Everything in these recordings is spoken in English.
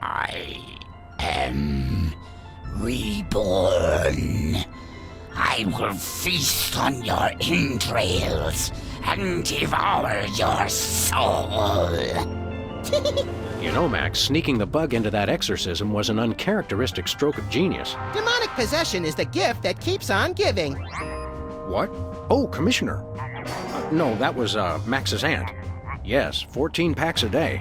I am reborn. I will feast on your entrails and devour your soul. You know, Max, sneaking the bug into that exorcism was an uncharacteristic stroke of genius. Demonic possession is the gift that keeps on giving. What? Oh, Commissioner. No, that was, Max's aunt. Yes, 14 packs a day.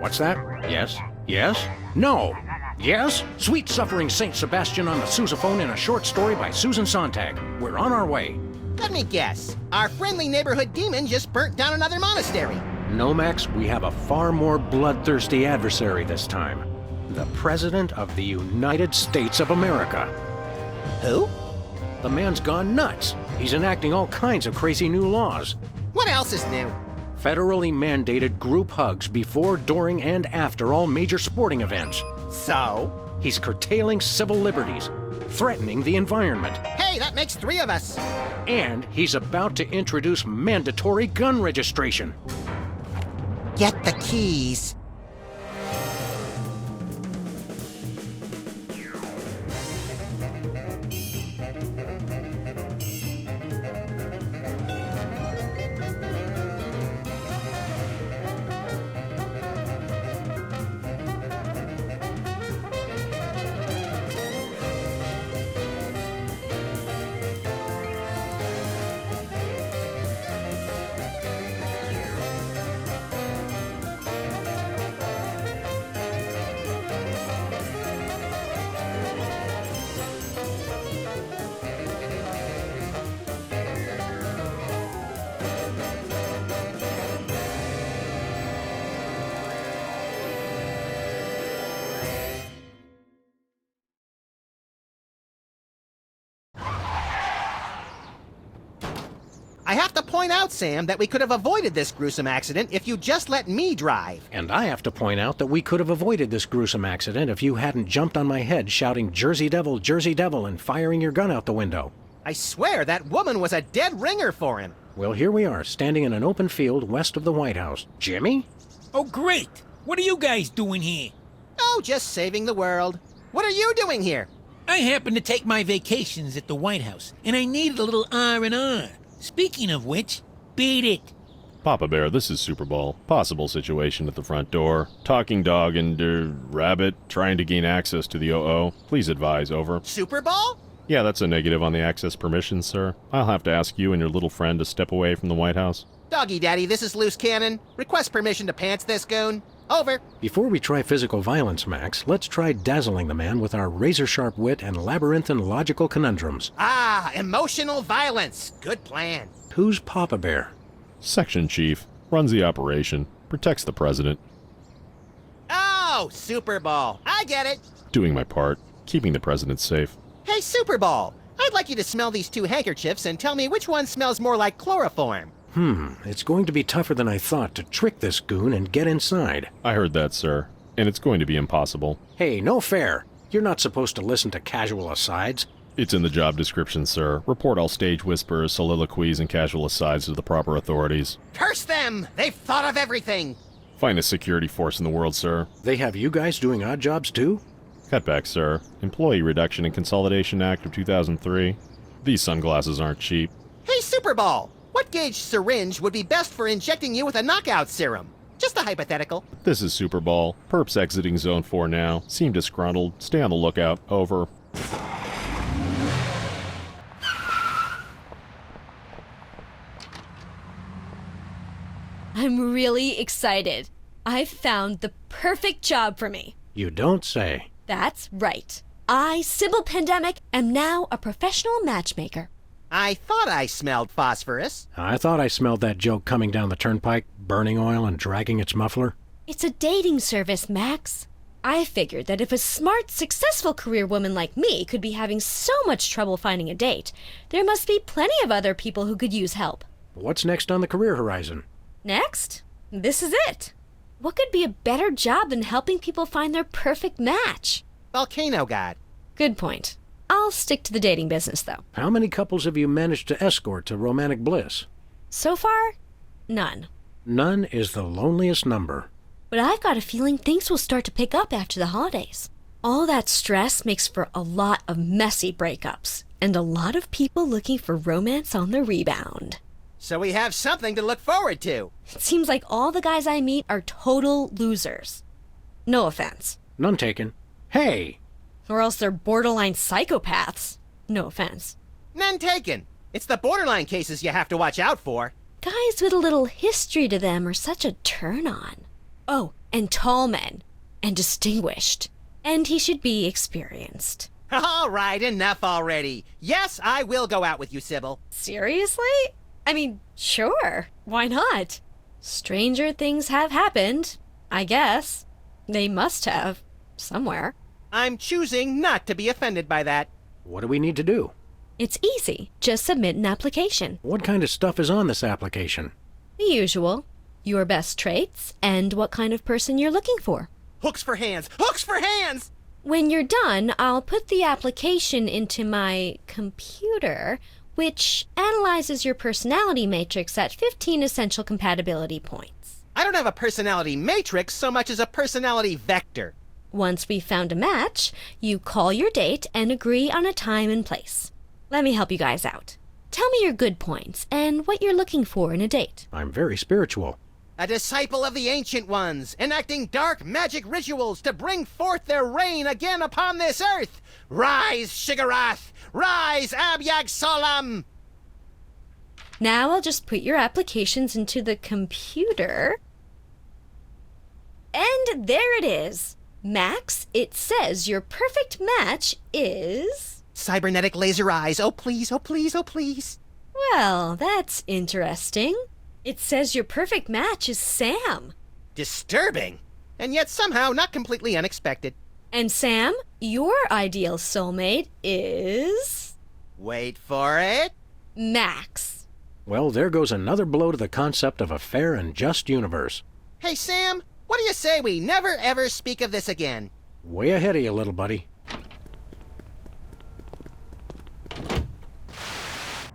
What's that? Yes? Yes? No! Yes? Sweet Suffering Saint Sebastian on the sousaphone in a short story by Susan Sontag. We're on our way. Let me guess. Our friendly neighborhood demon just burnt down another monastery. No, Max, we have a far more bloodthirsty adversary this time. The President of the United States of America. Who? The man's gone nuts. He's enacting all kinds of crazy new laws. What else is new? Federally mandated group hugs before, during, and after all major sporting events. So? He's curtailing civil liberties, threatening the environment. Hey, that makes 3 of us. And he's about to introduce mandatory gun registration. Get the keys. I have to point out, Sam, that we could have avoided this gruesome accident if you just let me drive. And I have to point out that we could have avoided this gruesome accident if you hadn't jumped on my head shouting Jersey Devil, and firing your gun out the window. I swear that woman was a dead ringer for him. Well, here we are, standing in an open field west of the White House. Jimmy? Oh, great! What are you guys doing here? Oh, just saving the world. What are you doing here? I happen to take my vacations at the White House, and I needed a little R&R. Speaking of which, beat it. Papa Bear, this is Super Bowl. Possible situation at the front door. Talking dog and, rabbit trying to gain access to the OO. Please advise, over. Super Bowl? Yeah, that's a negative on the access permissions, sir. I'll have to ask you and your little friend to step away from the White House. Doggy Daddy, this is Loose Cannon. Request permission to pants this goon. Over. Before we try physical violence, Max, let's try dazzling the man with our razor-sharp wit and labyrinthine logical conundrums. Ah, emotional violence. Good plan. Who's Papa Bear? Section Chief. Runs the operation. Protects the president. Oh, Super Bowl. I get it. Doing my part. Keeping the president safe. Hey, Super Bowl. I'd like you to smell these 2 handkerchiefs and tell me which one smells more like chloroform. It's going to be tougher than I thought to trick this goon and get inside. I heard that, sir. And it's going to be impossible. Hey, no fair. You're not supposed to listen to casual asides. It's in the job description, sir. Report all stage whispers, soliloquies, and casual asides to the proper authorities. Curse them! They've thought of everything. Finest security force in the world, sir. They have you guys doing odd jobs, too? Cut back, sir. Employee Reduction and Consolidation Act of 2003. These sunglasses aren't cheap. Hey, Super Bowl. What gauge syringe would be best for injecting you with a knockout serum? Just a hypothetical. This is Super Bowl. Perps exiting Zone 4 now. Seem disgruntled. Stay on the lookout. Over. I'm really excited. I've found the perfect job for me. You don't say. That's right. I, Sybil Pandemic, am now a professional matchmaker. I thought I smelled phosphorus. I thought I smelled that joke coming down the turnpike, burning oil and dragging its muffler. It's a dating service, Max. I figured that if a smart, successful career woman like me could be having so much trouble finding a date, there must be plenty of other people who could use help. What's next on the career horizon? Next? This is it. What could be a better job than helping people find their perfect match? Volcano God. Good point. I'll stick to the dating business, though. How many couples have you managed to escort to romantic bliss? So far, none. None is the loneliest number. But I've got a feeling things will start to pick up after the holidays. All that stress makes for a lot of messy breakups, and a lot of people looking for romance on the rebound. So we have something to look forward to. It seems like all the guys I meet are total losers. No offense. None taken. Hey! Or else they're borderline psychopaths. No offense. None taken. It's the borderline cases you have to watch out for. Guys with a little history to them are such a turn-on. Oh, and tall men. And distinguished. And he should be experienced. All right, enough already. Yes, I will go out with you, Sybil. Seriously? I mean, sure. Why not? Stranger things have happened, I guess. They must have. Somewhere. I'm choosing not to be offended by that. What do we need to do? It's easy. Just submit an application. What kind of stuff is on this application? The usual. Your best traits and what kind of person you're looking for. Hooks for hands! Hooks for hands! When you're done, I'll put the application into my computer, which analyzes your personality matrix at 15 essential compatibility points. I don't have a personality matrix so much as a personality vector. Once we've found a match, you call your date and agree on a time and place. Let me help you guys out. Tell me your good points and what you're looking for in a date. I'm very spiritual. A disciple of the Ancient Ones, enacting dark magic rituals to bring forth their reign again upon this earth. Rise, Shigarath! Rise, Abyag-Solam! Now I'll just put your applications into the computer. And there it is. Max, it says your perfect match is... Cybernetic laser eyes, oh please, oh please, oh please. Well, that's interesting. It says your perfect match is Sam. Disturbing, and yet somehow not completely unexpected. And Sam, your ideal soulmate is... Wait for it. Max. Well, there goes another blow to the concept of a fair and just universe. Hey Sam, what do you say we never ever speak of this again? Way ahead of you, little buddy.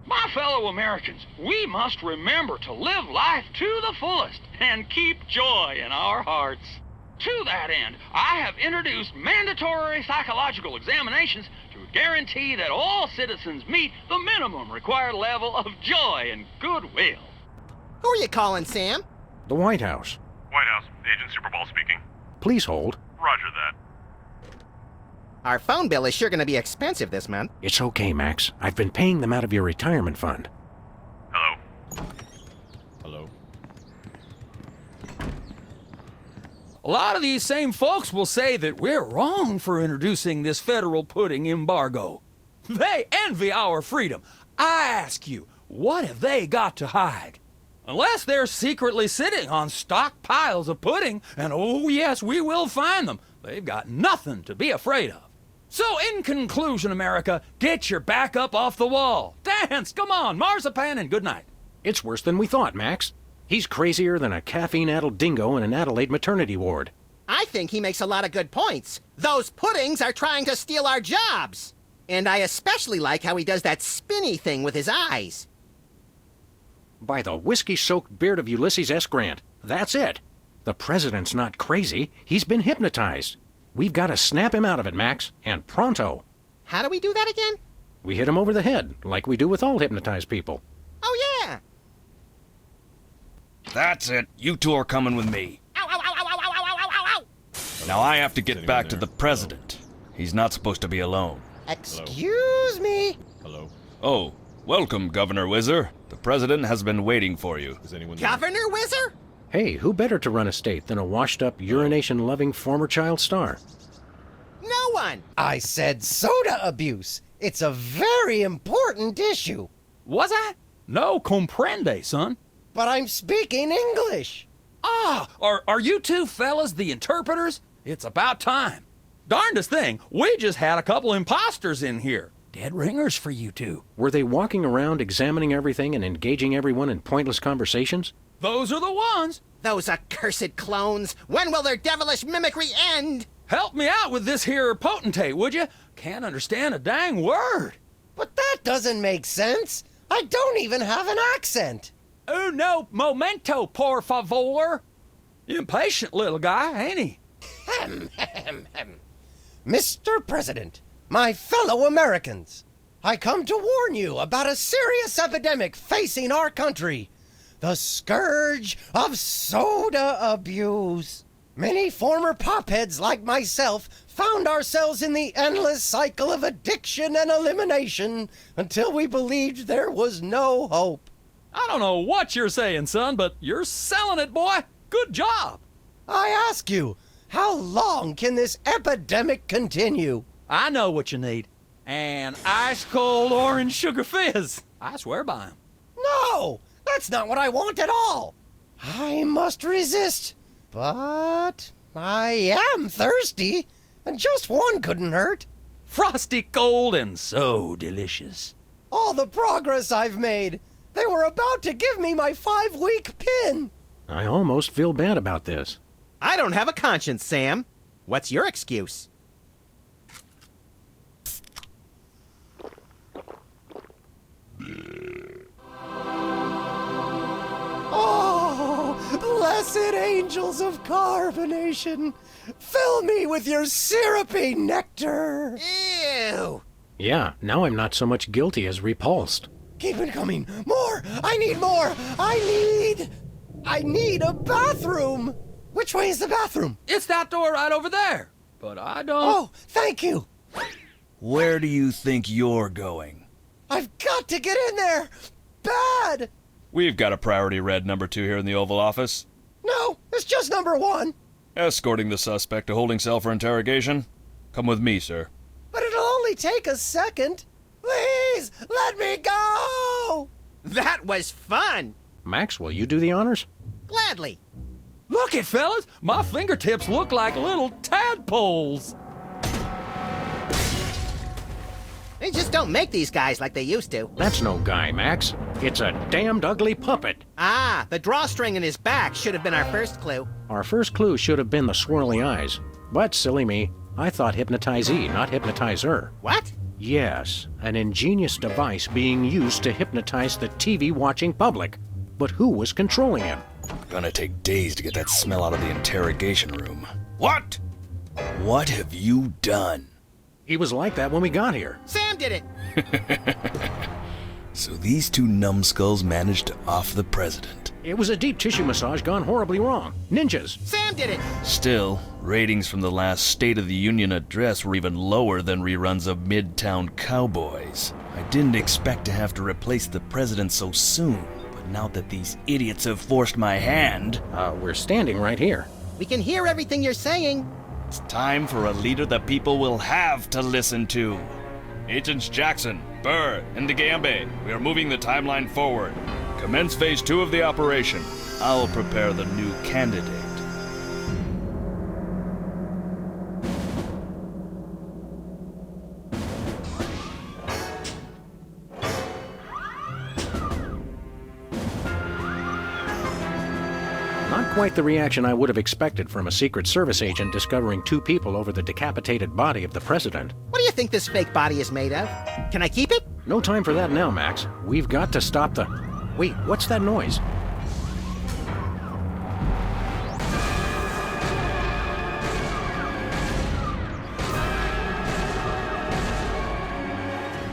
My fellow Americans, we must remember to live life to the fullest and keep joy in our hearts. To that end, I have introduced mandatory psychological examinations to guarantee that all citizens meet the minimum required level of joy and goodwill. Who are you calling, Sam? The White House. White House, Agent Superball speaking. Please hold. Roger that. Our phone bill is sure going to be expensive this month. It's okay, Max. I've been paying them out of your retirement fund. Hello? Hello? A lot of these same folks will say that we're wrong for introducing this federal pudding embargo. They envy our freedom. I ask you, what have they got to hide? Unless they're secretly sitting on stockpiles of pudding, and oh yes, we will find them, they've got nothing to be afraid of. So in conclusion, America, get your back up off the wall. Dance, come on, marzipan, and good night. It's worse than we thought, Max. He's crazier than a caffeine-addled dingo in an Adelaide maternity ward. I think he makes a lot of good points. Those puddings are trying to steal our jobs. And I especially like how he does that spinny thing with his eyes. By the whiskey-soaked beard of Ulysses S. Grant, that's it. The president's not crazy. He's been hypnotized. We've got to snap him out of it, Max, and pronto. How do we do that again? We hit him over the head, like we do with all hypnotized people. Oh, yeah. That's it. You two are coming with me. Ow, ow, ow, ow, ow, ow, ow, ow, ow, ow. Now I have to get Anyone back to there? the president. He's not supposed to be alone. Excuse me. Hello? Oh, welcome, Governor Whizzer. The president has been waiting for you. Is anyone there? Governor Whizzer? Hey, who better to run a state than a washed-up, urination-loving former child star? No one. I said soda abuse. It's a very important issue. Was I? No comprende, son. But I'm speaking English. Ah, are you two fellas the interpreters? It's about time. Darndest thing, we just had a couple imposters in here. Dead ringers for you two. Were they walking around examining everything and engaging everyone in pointless conversations? Those are the ones. Those accursed clones. When will their devilish mimicry end? Help me out with this here potentate, would you? Can't understand a dang word. But that doesn't make sense. I don't even have an accent. Oh no, momento, por favor. Impatient little guy, ain't he? Mr. President, my fellow Americans, I come to warn you about a serious epidemic facing our country. The scourge of soda abuse. Many former popheads like myself found ourselves in the endless cycle of addiction and elimination until we believed there was no hope. I don't know what you're saying, son, but you're selling it, boy. Good job. I ask you, how long can this epidemic continue? I know what you need. An ice-cold orange sugar fizz. I swear by him. No, that's not what I want at all. I must resist, but I am thirsty, and just one couldn't hurt. Frosty cold and so delicious. All the progress I've made. They were about to give me my 5-week pin. I almost feel bad about this. I don't have a conscience, Sam. What's your excuse? Oh, blessed angels of carbonation, fill me with your syrupy nectar. Ew! Yeah, now I'm not so much guilty as repulsed. Keep it coming. More! I need more! I need a bathroom! Which way is the bathroom? It's that door right over there. But I don't... Oh, thank you! Where do you think you're going? I've got to get in there! Bad! We've got a priority red number 2 here in the Oval Office. No, it's just number 1. Escorting the suspect to holding cell for interrogation. Come with me, sir. But it'll only take a second. Please, let me go! That was fun! Max, will you do the honors? Gladly. Look it, fellas. My fingertips look like little tadpoles. They just don't make these guys like they used to. That's no guy, Max. It's a damned ugly puppet. Ah, the drawstring in his back should have been our first clue. Our first clue should have been the swirly eyes. But, silly me, I thought hypnotizee, not hypnotizer. What? Yes, an ingenious device being used to hypnotize the TV-watching public. But who was controlling him? Gonna take days to get that smell out of the interrogation room. What? What have you done? He was like that when we got here. Sam did it! So these 2 numbskulls managed to off the president. It was a deep tissue massage gone horribly wrong. Ninjas. Sam did it! Still, ratings from the last State of the Union address were even lower than reruns of Midtown Cowboys. I didn't expect to have to replace the president so soon, but now that these idiots have forced my hand... We're standing right here. We can hear everything you're saying. It's time for a leader the people will have to listen to. Agents Jackson, Burr, and DeGambe, we are moving the timeline forward. Commence phase 2 of the operation. I'll prepare the new candidate. Not quite the reaction I would have expected from a Secret Service agent discovering 2 people over the decapitated body of the president. What do you think this fake body is made of? Can I keep it? No time for that now, Max. We've got to stop the... Wait, what's that noise?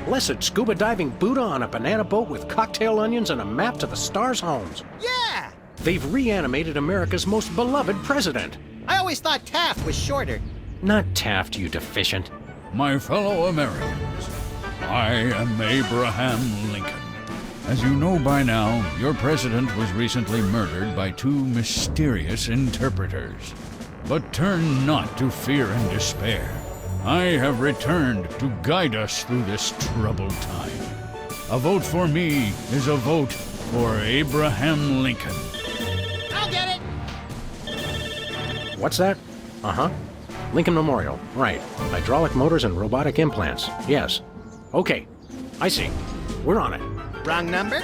Blessed scuba diving Buddha on a banana boat with cocktail onions and a map to the stars' homes. Yeah! They've reanimated America's most beloved president. I always thought Taft was shorter. Not Taft, you deficient. My fellow Americans, I am Abraham Lincoln. As you know by now, your president was recently murdered by 2 mysterious interpreters. But turn not to fear and despair. I have returned to guide us through this troubled time. A vote for me is a vote for Abraham Lincoln. I'll get it! What's that? Uh-huh. Lincoln Memorial. Right. Hydraulic motors and robotic implants. Yes. Okay. I see. We're on it. Wrong number?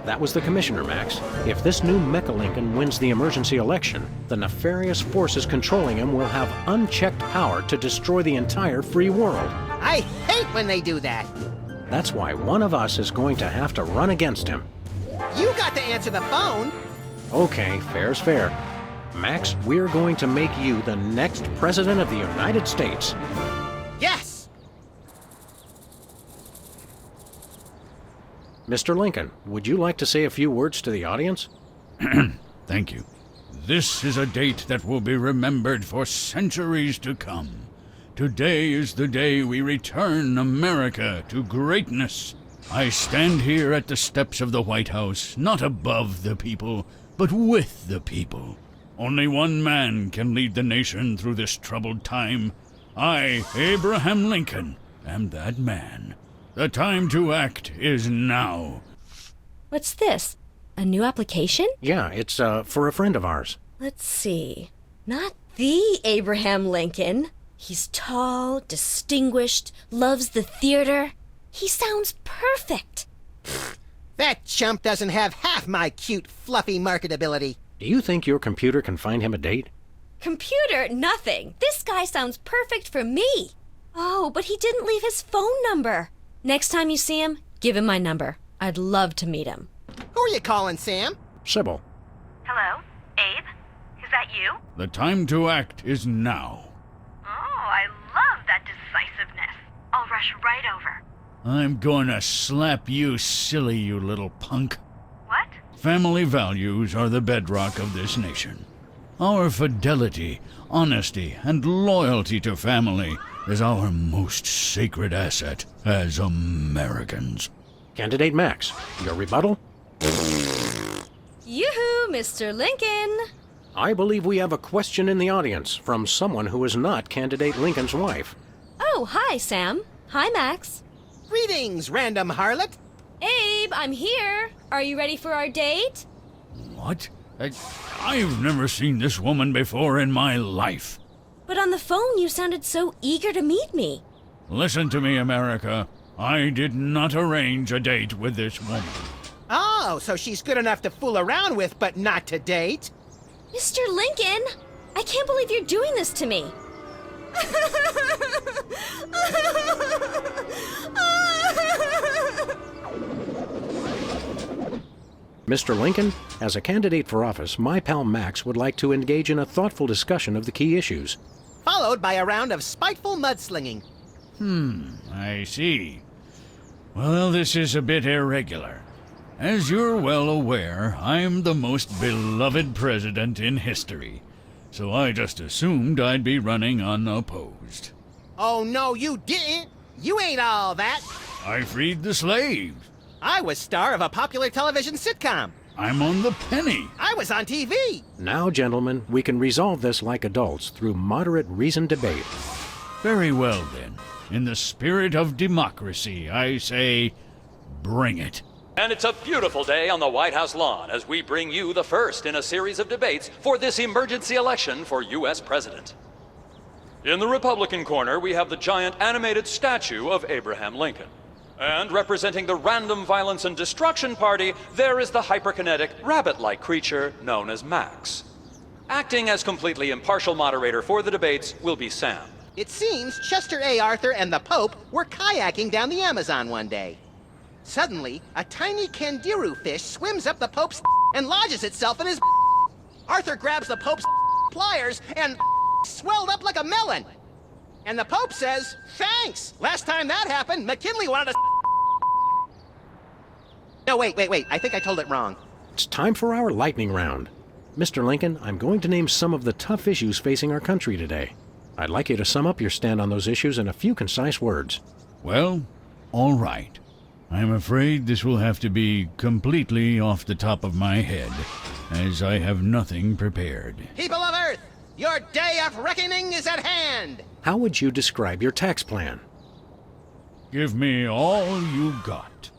That was the commissioner, Max. If this new Mecha Lincoln wins the emergency election, the nefarious forces controlling him will have unchecked power to destroy the entire free world. I hate when they do that. That's why one of us is going to have to run against him. You got to answer the phone. Okay, fair's fair. Max, we're going to make you the next President of the United States. Yes! Mr. Lincoln, would you like to say a few words to the audience? Thank you. This is a date that will be remembered for centuries to come. Today is the day we return America to greatness. I stand here at the steps of the White House, not above the people, but with the people. Only one man can lead the nation through this troubled time. I, Abraham Lincoln, am that man. The time to act is now. What's this? A new application? Yeah, it's for a friend of ours. Let's see. Not the Abraham Lincoln. He's tall, distinguished, loves the theater. He sounds perfect. That chump doesn't have half my cute, fluffy marketability. Do you think your computer can find him a date? Computer, nothing. This guy sounds perfect for me. Oh, but he didn't leave his phone number. Next time you see him, give him my number. I'd love to meet him. Who are you calling, Sam? Sybil. Hello? Abe? Is that you? The time to act is now. Oh, I love that decisiveness. I'll rush right over. I'm gonna slap you silly, you little punk. What? Family values are the bedrock of this nation. Our fidelity, honesty, and loyalty to family is our most sacred asset as Americans. Candidate Max, your rebuttal? Yoo-hoo, Mr. Lincoln. I believe we have a question in the audience from someone who is not Candidate Lincoln's wife. Oh, hi, Sam. Hi, Max. Greetings, random harlot. Abe, I'm here. Are you ready for our date? What? I've never seen this woman before in my life. But on the phone, you sounded so eager to meet me. Listen to me, America. I did not arrange a date with this woman. Oh, so she's good enough to fool around with, but not to date? Mr. Lincoln, I can't believe you're doing this to me. Mr. Lincoln, as a candidate for office, my pal Max would like to engage in a thoughtful discussion of the key issues. Followed by a round of spiteful mudslinging. I see. Well, this is a bit irregular. As you're well aware, I'm the most beloved president in history, so I just assumed I'd be running unopposed. Oh, no, you didn't. You ain't all that. I freed the slaves. I was star of a popular television sitcom. I'm on the penny. I was on TV. Now, gentlemen, we can resolve this like adults through moderate reasoned debate. Very well, then. In the spirit of democracy, I say, bring it. And it's a beautiful day on the White House lawn as we bring you the first in a series of debates for this emergency election for U.S. President. In the Republican corner, we have the giant animated statue of Abraham Lincoln. And representing the Random Violence and Destruction Party, there is the hyperkinetic, rabbit-like creature known as Max. Acting as completely impartial moderator for the debates will be Sam. It seems Chester A. Arthur and the Pope were kayaking down the Amazon one day. Suddenly, a tiny kangaroo fish swims up the Pope's and lodges itself in his. Arthur grabs the Pope's pliers and swelled up like a melon. And the Pope says, "Thanks! Last time that happened, McKinley wanted to." No, wait. I think I told it wrong. It's time for our lightning round. Mr. Lincoln, I'm going to name some of the tough issues facing our country today. I'd like you to sum up your stand on those issues in a few concise words. Well, all right. I'm afraid this will have to be completely off the top of my head, as I have nothing prepared. People of Earth, your day of reckoning is at hand! How would you describe your tax plan? Give me all you got.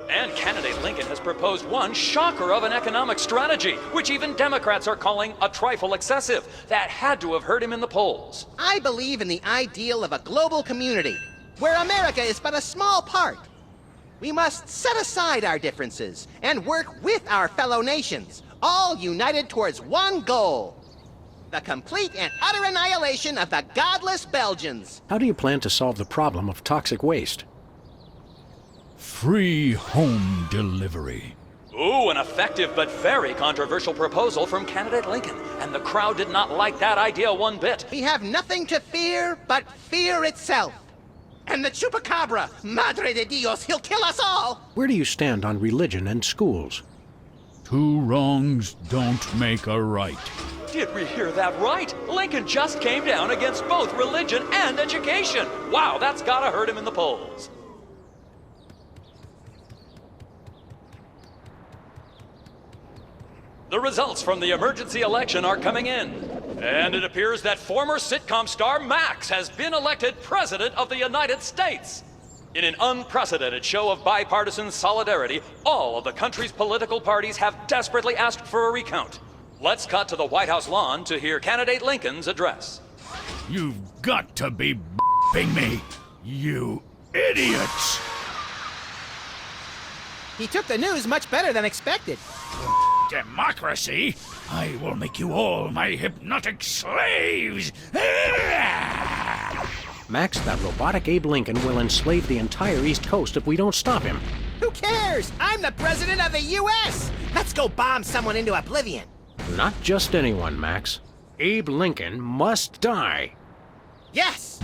And candidate Lincoln has proposed one shocker of an economic strategy, which even Democrats are calling a trifle excessive. That had to have hurt him in the polls. I believe in the ideal of a global community, where America is but a small part. We must set aside our differences and work with our fellow nations, all united towards one goal: the complete and utter annihilation of the godless Belgians. How do you plan to solve the problem of toxic waste? Free home delivery. Ooh, an effective but very controversial proposal from candidate Lincoln, and the crowd did not like that idea one bit. We have nothing to fear but fear itself. And the Chupacabra, Madre de Dios, he'll kill us all! Where do you stand on religion and schools? 2 wrongs don't make a right. Did we hear that right? Lincoln just came down against both religion and education. Wow, that's gotta hurt him in the polls. The results from the emergency election are coming in. And it appears that former sitcom star Max has been elected President of the United States. In an unprecedented show of bipartisan solidarity, all of the country's political parties have desperately asked for a recount. Let's cut to the White House lawn to hear candidate Lincoln's address. You've got to be b***ing me, you idiots! He took the news much better than expected. Democracy? I will make you all my hypnotic slaves! Max, that robotic Abe Lincoln will enslave the entire East Coast if we don't stop him. Who cares? I'm the president of the U.S. Let's go bomb someone into oblivion. Not just anyone, Max. Abe Lincoln must die. Yes!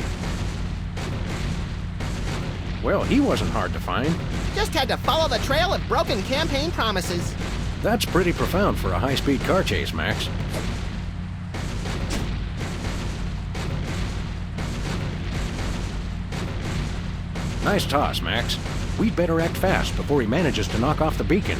Well, he wasn't hard to find. Just had to follow the trail of broken campaign promises. That's pretty profound for a high-speed car chase, Max. Nice toss, Max. We'd better act fast before he manages to knock off the beacon.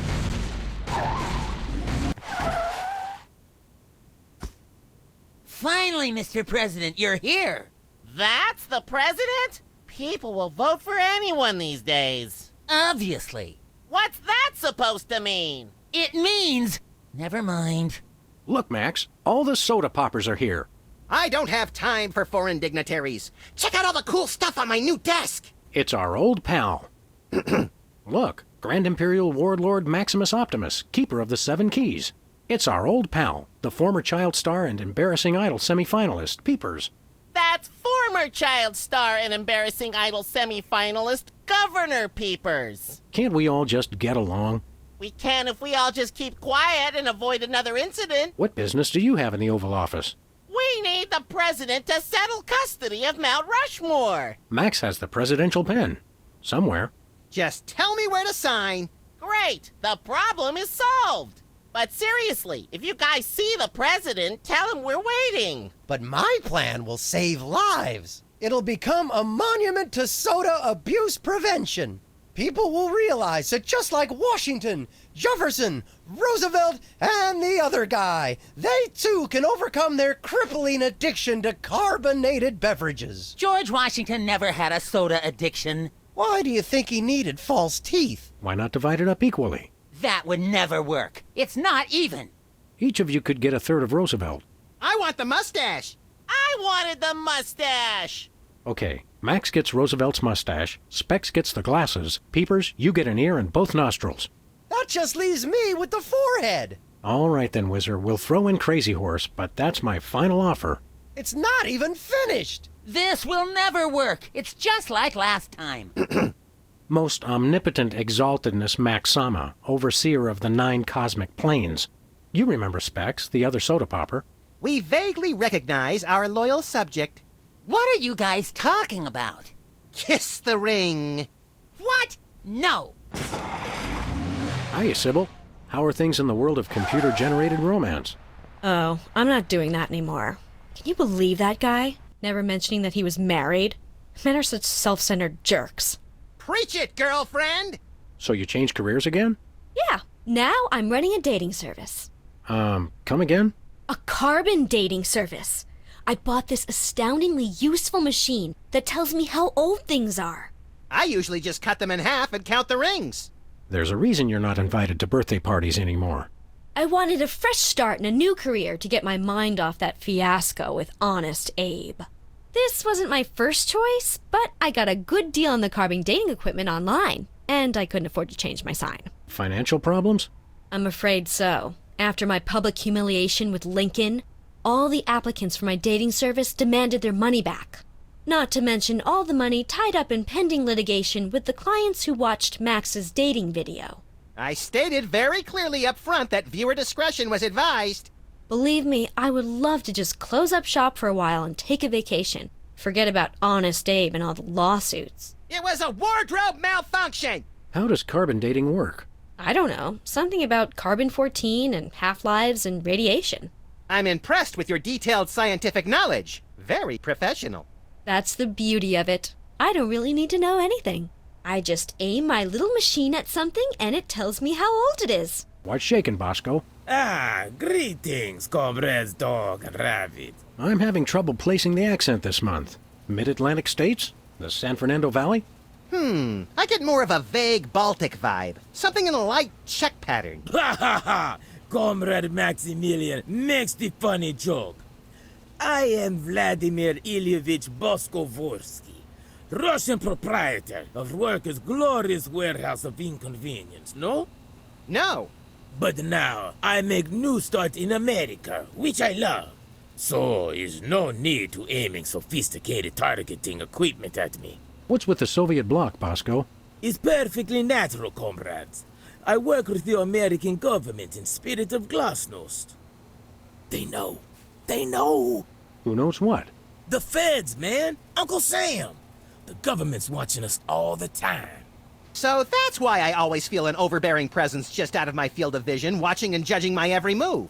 Finally, Mr. President, you're here. That's the president? People will vote for anyone these days. Obviously. What's that supposed to mean? It means... Never mind. Look, Max, all the soda poppers are here. I don't have time for foreign dignitaries. Check out all the cool stuff on my new desk. It's our old pal. Look, Grand Imperial Warlord Maximus Optimus, keeper of the 7 Keys. It's our old pal, the former Child Star and Embarrassing Idol semifinalist, Peepers. That's former Child Star and Embarrassing Idol semifinalist, Governor Peepers. Can't we all just get along? We can if we all just keep quiet and avoid another incident. What business do you have in the Oval Office? We need the president to settle custody of Mount Rushmore. Max has the presidential pen. Somewhere. Just tell me where to sign. Great. The problem is solved. But seriously, if you guys see the president, tell him we're waiting. But my plan will save lives. It'll become a monument to soda abuse prevention. People will realize that just like Washington, Jefferson, Roosevelt, and the other guy, they too can overcome their crippling addiction to carbonated beverages. George Washington never had a soda addiction. Why do you think he needed false teeth? Why not divide it up equally? That would never work. It's not even. Each of you could get a third of Roosevelt. I want the mustache. I wanted the mustache. Okay, Max gets Roosevelt's mustache, Specs gets the glasses, Peepers, you get an ear and both nostrils. That just leaves me with the forehead. All right then, Whizzer, we'll throw in Crazy Horse, but that's my final offer. It's not even finished. This will never work. It's just like last time. Most omnipotent exaltedness Max Sama, overseer of the 9 cosmic planes. You remember Specs, the other soda popper. We vaguely recognize our loyal subject. What are you guys talking about? Kiss the ring. What? No. Hiya, Sybil. How are things in the world of computer-generated romance? Oh, I'm not doing that anymore. Can you believe that guy? Never mentioning that he was married? Men are such self-centered jerks. Preach it, girlfriend! So you changed careers again? Yeah, now I'm running a dating service. Come again? A carbon dating service. I bought this astoundingly useful machine that tells me how old things are. I usually just cut them in half and count the rings. There's a reason you're not invited to birthday parties anymore. I wanted a fresh start in a new career to get my mind off that fiasco with Honest Abe. This wasn't my first choice, but I got a good deal on the carbon dating equipment online, and I couldn't afford to change my sign. Financial problems? I'm afraid so. After my public humiliation with Lincoln, all the applicants for my dating service demanded their money back. Not to mention all the money tied up in pending litigation with the clients who watched Max's dating video. I stated very clearly up front that viewer discretion was advised. Believe me, I would love to just close up shop for a while and take a vacation. Forget about Honest Abe and all the lawsuits. It was a wardrobe malfunction! How does carbon dating work? I don't know. Something about carbon-14 and half-lives and radiation. I'm impressed with your detailed scientific knowledge. Very professional. That's the beauty of it. I don't really need to know anything. I just aim my little machine at something and it tells me how old it is. What's shaking, Bosco? Ah, greetings, comrades Dog and Rabbit. I'm having trouble placing the accent this month. Mid-Atlantic states? The San Fernando Valley? I get more of a vague Baltic vibe. Something in a light Czech pattern. Ha ha ha! Comrade Maximilian makes the funny joke. I am Vladimir Ilyevich Boskovorsky, Russian proprietor of Workers' Glorious Warehouse of Inconvenience, no? No. But now I make new start in America, which I love. So is no need to aiming sophisticated targeting equipment at me. What's with the Soviet bloc, Bosco? It's perfectly natural, comrades. I work with the American government in spirit of glasnost. They know. They know. Who knows what? The feds, man. Uncle Sam. The government's watching us all the time. So that's why I always feel an overbearing presence just out of my field of vision, watching and judging my every move.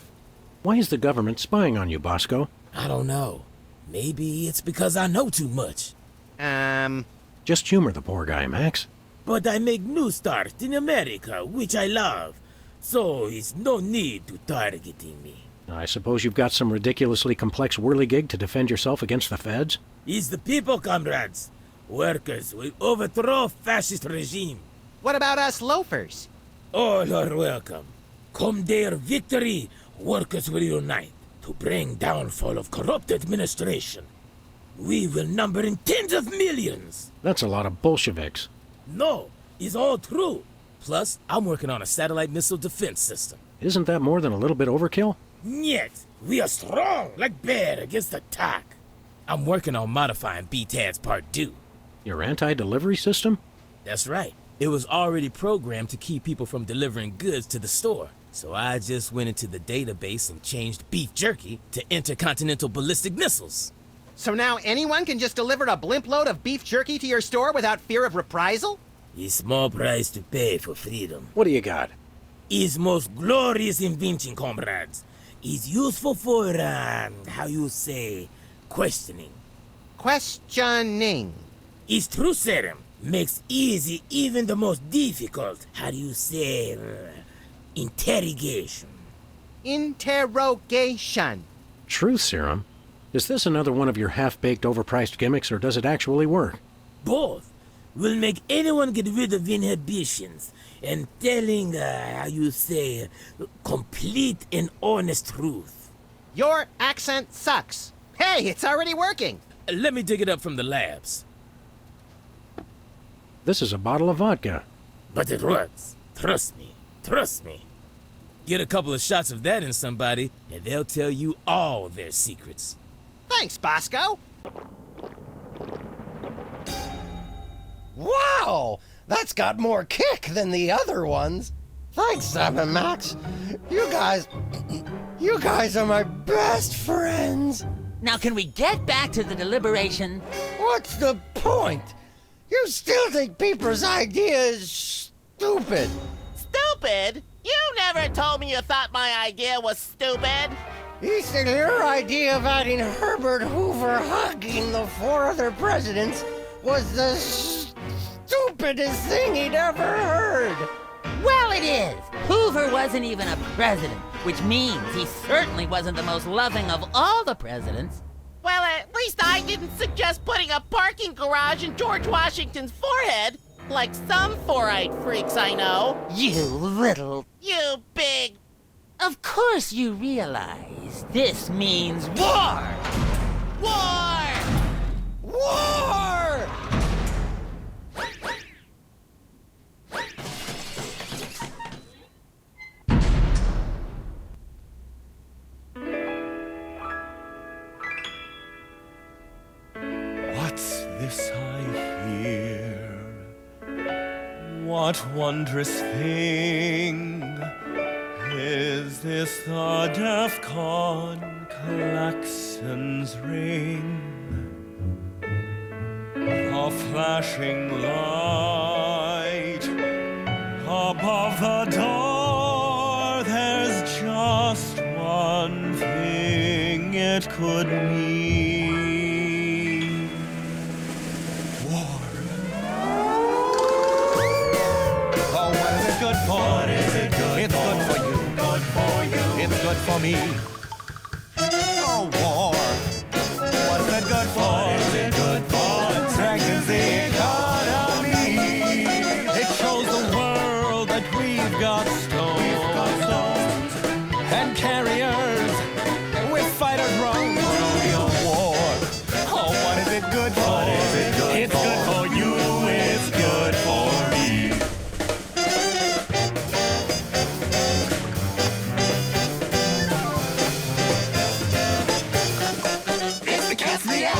Why is the government spying on you, Bosco? I don't know. Maybe it's because I know too much. Just humor the poor guy, Max. But I make new start in America, which I love. So it's no need to targeting me. I suppose you've got some ridiculously complex whirligig to defend yourself against the feds? It's the people, comrades. Workers will overthrow fascist regime. What about us loafers? All are welcome. Come their victory, workers will unite to bring downfall of corrupt administration. We will number in tens of millions. That's a lot of Bolsheviks. No, it's all true. Plus, I'm working on a satellite missile defense system. Isn't that more than a little bit overkill? Yet, we are strong like bear against attack. I'm working on modifying BTAD's Part 2. Your anti-delivery system? That's right. It was already programmed to keep people from delivering goods to the store. So I just went into the database and changed beef jerky to intercontinental ballistic missiles. So now anyone can just deliver a blimp load of beef jerky to your store without fear of reprisal? A small price to pay for freedom. What do you got? His most glorious invention, comrades. Is useful for, how you say, questioning. Questioning. His true serum makes easy even the most difficult, how do you say, interrogation. Interrogation. Truth serum? Is this another one of your half-baked, overpriced gimmicks, or does it actually work? Both will make anyone get rid of inhibitions and telling, how you say, complete and honest truth. Your accent sucks. Hey, it's already working. Let me dig it up from the labs. This is a bottle of vodka. But it works. Trust me. Trust me. Get a couple of shots of that in somebody, and they'll tell you all their secrets. Thanks, Bosco. Wow! That's got more kick than the other ones. Thanks, Sam and Max. You guys are my best friends. Now can we get back to the deliberation? What's the point? You still think Peeper's idea is stupid. Stupid? You never told me you thought my idea was stupid. He said your idea of adding Herbert Hoover hugging the 4 other presidents was the stupidest thing he'd ever heard. Well, it is. Hoover wasn't even a president, which means he certainly wasn't the most loving of all the presidents. Well, at least I didn't suggest putting a parking garage in George Washington's forehead, like some 4-eyed freaks I know. You little... You big... Of course you realize this means war! War! War! What's this I hear? What wondrous thing is this the DEFCON klaxon's ring? A flashing light above the door. There's just one thing it could mean. War. Oh, what is it good for? What is it good It's for? Good for you. Good for you. It's good for me. Oh, war. What is it good for? What is it good for? It strengthens the economy. It shows the world that we've got stones and carriers with fighters wrong for real war. Oh, what is it good for? What is it good it's for? Good for you. It's good for me. It's the Cast Me Out.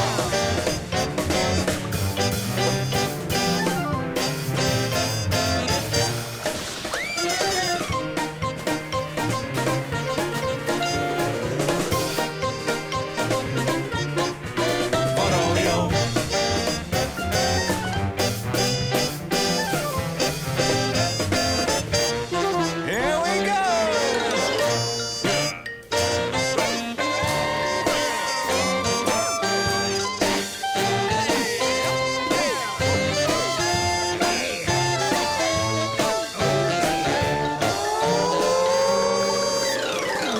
Here we go.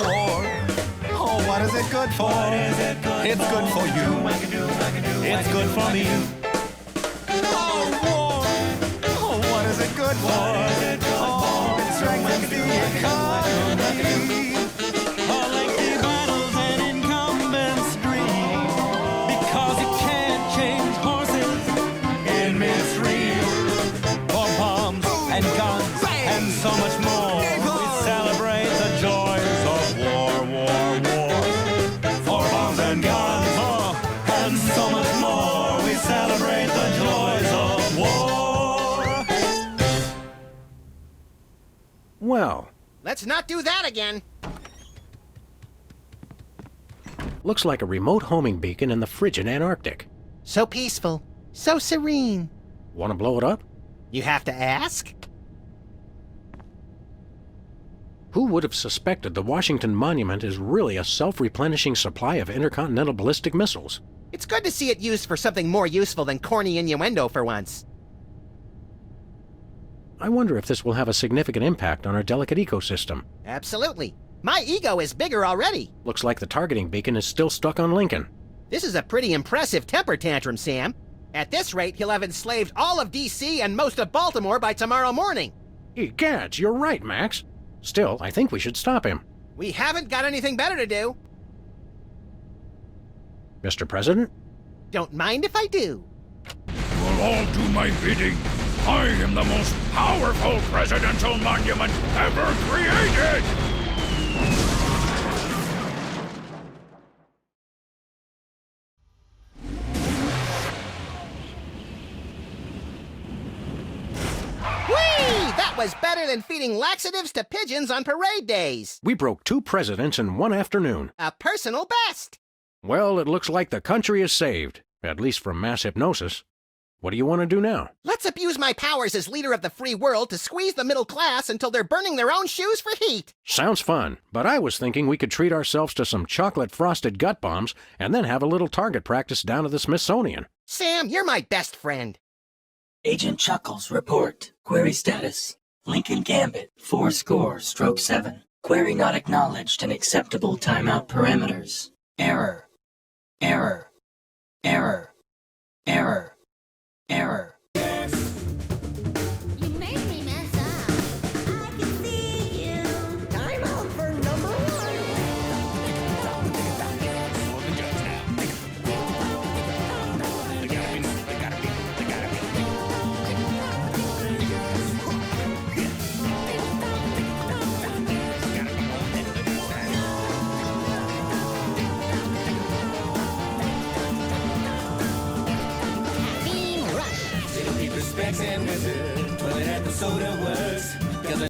War. Oh, what is it good for? What is it good it's for? Good for you. It's good for me. Oh, war. Oh, what is it good for? Oh, it strengthens the economy. All lengthy battles and incumbents dream, because you can't change horses in midstream. For bombs and guns and so much more, we celebrate the joys of war, war, war. For bombs and guns, and so much more, we celebrate the joys of war. Well, Let's not do that again. looks like a remote homing beacon in the frigid Antarctic. So peaceful. So serene. Want to blow it up? You have to ask? Who would have suspected the Washington Monument is really a self-replenishing supply of intercontinental ballistic missiles? It's good to see it used for something more useful than corny innuendo for once. I wonder if this will have a significant impact on our delicate ecosystem. Absolutely. My ego is bigger already. Looks like the targeting beacon is still stuck on Lincoln. This is a pretty impressive temper tantrum, Sam. At this rate, he'll have enslaved all of D.C. and most of Baltimore by tomorrow morning. Egads, you're right, Max. Still, I think we should stop him. We haven't got anything better to do. Mr. President? Don't mind if I do. You'll all do my bidding. I am the most powerful presidential monument ever created! Whee! That was better than feeding laxatives to pigeons on parade days. We broke 2 presidents in one afternoon. A personal best. Well, it looks like the country is saved, at least from mass hypnosis. What do you want to do now? Let's abuse my powers as leader of the free world to squeeze the middle class until they're burning their own shoes for heat. Sounds fun, but I was thinking we could treat ourselves to some chocolate-frosted gut bombs and then have a little target practice down at the Smithsonian. Sam, you're my best friend. Agent Chuckles, report. Query status. Lincoln Gambit, 4-7. Query not acknowledged and acceptable timeout parameters. Error. Error. Error. Error. Error. You made me mess up. I can see you. Time out for number 1. specs and wizard, toilet at the soda works.